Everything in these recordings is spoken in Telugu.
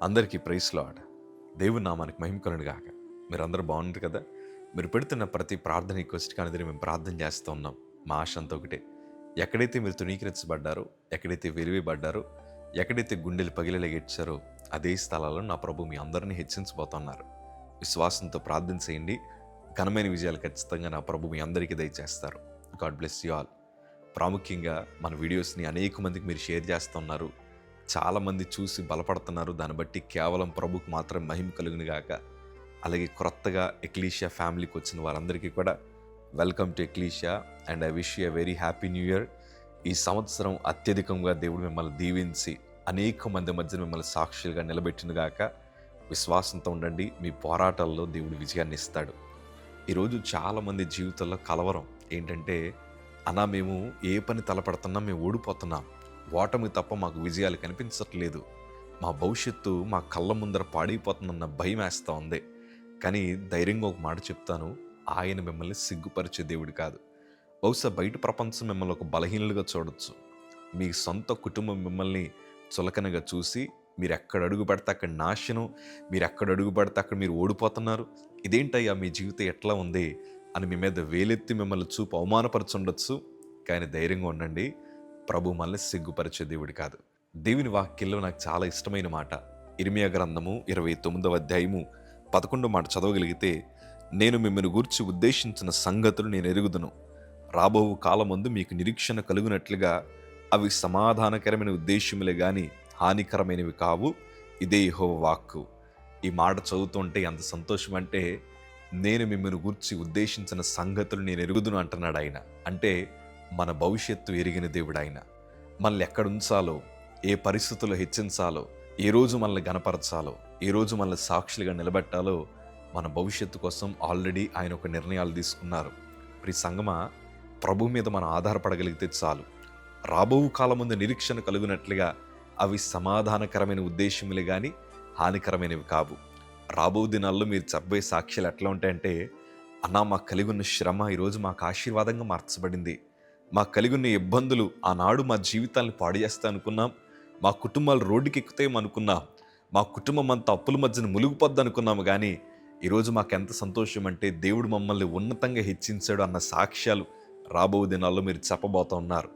అందరికీ ప్రైజ్ లార్డ్. దేవుని నామానికి మహిమ కలుగును గాక. మీరందరూ బాగున్నారు కదా? మీరు పెడుతున్న ప్రతి ప్రార్థన రిక్వెస్ట్ కానీ మేము ప్రార్థన చేస్తూ ఉన్నాం. మా ఆశ అంతా ఒకటే, ఎక్కడైతే మీరు తృణీకరించబడ్డారో, ఎక్కడైతే వెలివేయబడ్డారో, ఎక్కడైతే గుండెలు పగిలేలాగేడ్చారో అదే స్థలాల్లో నా ప్రభు మీ అందరినీ హెచ్చించబోతున్నారు. విశ్వాసంతో ప్రార్థన చేయండి. ఘనమైన విజయాలు ఖచ్చితంగా నా ప్రభు మీ అందరికీ దయచేస్తారు. God bless you all. ప్రాముఖ్యంగా మన వీడియోస్ని అనేక మందికి మీరు షేర్ చేస్తున్నారు. చాలామంది చూసి బలపడుతున్నారు. దాన్ని బట్టి కేవలం ప్రభుకు మాత్రం మహిమ కలుగును గాక. అలాగే క్రొత్తగా ఎక్లీషియా ఫ్యామిలీకి వచ్చిన వారందరికీ కూడా welcome to ecclesia and I wish you a very happy new year. ఈ సంవత్సరం అత్యధికంగా దేవుడు మిమ్మల్ని దీవించి అనేక మంది మధ్య మిమ్మల్ని సాక్షులుగా నిలబెట్టిన గాక. విశ్వాసంతో ఉండండి. మీ పోరాటాల్లో దేవుడు విజయాన్ని ఇస్తాడు. ఈరోజు చాలామంది జీవితంలో కలవరం ఏంటంటే, అన్నా మేము ఏ పని తలపడుతున్నా మేము ఓడిపోతున్నాం, ఓటమి తప్ప మాకు విజయాలు కనిపించట్లేదు, మా భవిష్యత్తు మా కళ్ళ ముందర పాడైపోతుందన్న భయం వేస్తూ ఉంది. కానీ ధైర్యంగా ఒక మాట చెప్తాను, ఆయన మిమ్మల్ని సిగ్గుపరిచే దేవుడు కాదు. బహుశా బయట ప్రపంచం మిమ్మల్ని ఒక బలహీనులుగా చూడొచ్చు. మీ సొంత కుటుంబం మిమ్మల్ని చులకనగా చూసి మీరు ఎక్కడ అడుగు పెడితే అక్కడ నాశనం, మీరు ఎక్కడ అడుగు పెడితే అక్కడ మీరు ఓడిపోతున్నారు, ఇదేంటయ్యా మీ జీవితం ఎట్లా ఉంది అని మీ మీద వేలెత్తి మిమ్మల్ని చూపు అవమానపరచుండొచ్చు. కానీ ధైర్యంగా ఉండండి. ప్రభు మనల్ని సిగ్గుపరిచే దేవుడు కాదు. దేవుని వాక్యంలో నాకు చాలా ఇష్టమైన మాట, ఇర్మియా గ్రంథము 29వ అధ్యాయము 11వ మాట చదవగలిగితే, నేను మిమ్మల్ని గూర్చి ఉద్దేశించిన సంగతులు నేను ఎరుగుదును, రాబో కాలమందు మీకు నిరీక్షణ కలుగునట్లుగా అవి సమాధానకరమైన ఉద్దేశములే గాని హానికరమైనవి కావు, ఇదే యెహోవా వాక్కు. ఈ మాట చదువుతుంటే ఎంత సంతోషం అంటే, నేను మిమ్మల్ని గూర్చి ఉద్దేశించిన సంగతులు నేను ఎరుగుదును అంటున్నాడు ఆయన. అంటే మన భవిష్యత్తు ఎరిగిన దేవుడు ఆయన. మనల్ని ఎక్కడ ఉంచాలో, ఏ పరిస్థితుల్లో హెచ్చించాలో, ఏ రోజు మనల్ని గనపరచాలో, ఏ రోజు మనల్ని సాక్షులుగా నిలబెట్టాలో మన భవిష్యత్తు కోసం ఆల్రెడీ ఆయన ఒక నిర్ణయాలు తీసుకున్నారు. ప్రియ సంగమా, ప్రభు మీద మనం ఆధారపడగలిగితే చాలు. రాబో కాలం ముందు నిరీక్షణ కలుగునట్లుగా అవి సమాధానకరమైన ఉద్దేశములే కానీ హానికరమైనవి కావు. రాబో దినాల్లో మీరు చెప్పబోయే సాక్ష్యాలు ఎట్లా ఉంటాయంటే, అన్నా మాకు కలిగి ఉన్న శ్రమ ఈరోజు మాకు ఆశీర్వాదంగా మార్చబడింది, మాకు కలిగి ఉన్న ఇబ్బందులు ఆనాడు మా జీవితాన్ని పాడు చేస్తా అనుకున్నాం, మా కుటుంబాలు రోడ్డుకి ఎక్కుతాయేమో అనుకున్నాం, మా కుటుంబం అంతా అప్పుల మధ్యన మునిగిపోద్ది అనుకున్నాము, కానీ ఈరోజు మాకు ఎంత సంతోషం అంటే దేవుడు మమ్మల్ని ఉన్నతంగా హెచ్చించాడు అన్న సాక్ష్యాలు రాబో దినాల్లో మీరు చెప్పబోతూ ఉన్నారు.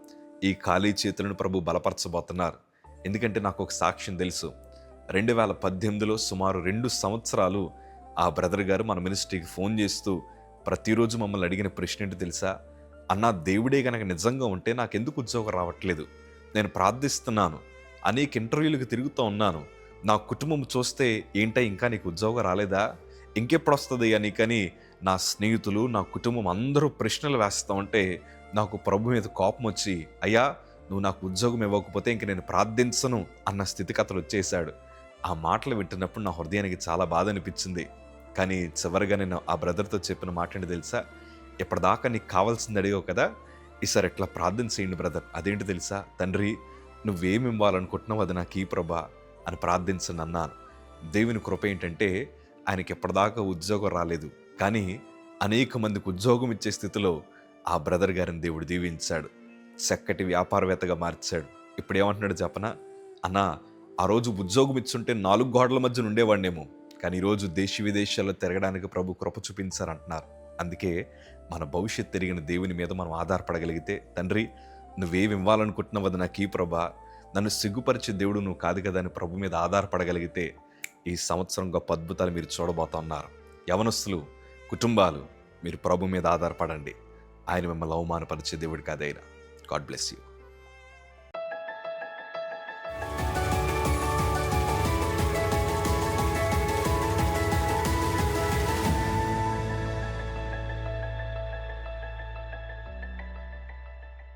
ఈ ఖాళీ చేతులను ప్రభు బలపరచబోతున్నారు. ఎందుకంటే నాకు ఒక సాక్ష్యం తెలుసు. 2018లో సుమారు 2 సంవత్సరాలు ఆ బ్రదర్ గారు మన మినిస్ట్రీకి ఫోన్ చేస్తూ ప్రతిరోజు మమ్మల్ని అడిగిన ప్రశ్న ఏంటి తెలుసా? అన్నా, దేవుడే కనుక నిజంగా ఉంటే నాకెందుకు ఉద్యోగం రావట్లేదు? నేను ప్రార్థిస్తున్నాను, అనేక ఇంటర్వ్యూలకు తిరుగుతూ ఉన్నాను, నా కుటుంబం చూస్తే ఏంటో ఇంకా నీకు ఉద్యోగం రాలేదా, ఇంకెప్పుడు వస్తుంది అని. కానీ నా స్నేహితులు, నా కుటుంబం అందరూ ప్రశ్నలు వేస్తూ ఉంటే నాకు ప్రభు మీద కోపం వచ్చి, అయ్యా నువ్వు నాకు ఉద్యోగం ఇవ్వకపోతే ఇంక నేను ప్రార్థించను అన్న స్థితిగతులు వచ్చేసాడు. ఆ మాటలు వింటున్నప్పుడు నా హృదయానికి చాలా బాధ అనిపించింది. కానీ చివరిగా నేను ఆ బ్రదర్తో చెప్పిన మాట ఏంటి తెలుసా? ఎప్పటిదాకా నీకు కావాల్సింది అడిగావు కదా, ఈసారి ఎట్లా ప్రార్థన చేయండి బ్రదర్. అదేంటి తెలుసా? తండ్రి, నువ్వేమి ఇవ్వాలనుకుంటున్నావు అది నాకు ఈ ప్రభా అని ప్రార్థించను అన్నాను. దేవుని కృప ఏంటంటే, ఆయనకి ఎప్పటిదాకా ఉద్యోగం రాలేదు, కానీ అనేక మందికి ఉద్యోగం ఇచ్చే స్థితిలో ఆ బ్రదర్ గారిని దేవుడు దీవించాడు. చక్కటి వ్యాపారవేత్తగా మార్చాడు. ఇప్పుడు ఏమంటున్నాడు చెప్పనా? అన్నా, ఆ రోజు ఉద్యోగం ఇచ్చుంటే 4 గోడల మధ్య ఉండేవాడినేమో, కానీ ఈరోజు దేశ విదేశాల్లో తిరగడానికి ప్రభు కృప చూపించారంటున్నారు. అందుకే మన భవిష్యత్తు తిరిగిన దేవుని మీద మనం ఆధారపడగలిగితే, తండ్రి నువ్వేమి ఇవ్వాలనుకుంటున్నావు అది నాకు ఈ ప్రభా, నన్ను సిగ్గుపరిచే దేవుడు నువ్వు కాదు కదా అని ప్రభు మీద ఆధారపడగలిగితే ఈ సంవత్సరం గొప్ప అద్భుతాలు మీరు చూడబోతున్నారు. యవనస్తులు, కుటుంబాలు, మీరు ప్రభు మీద ఆధారపడండి. ఆయన మిమ్మల్ని అవమానపరిచే దేవుడు కాదైనా. God bless you.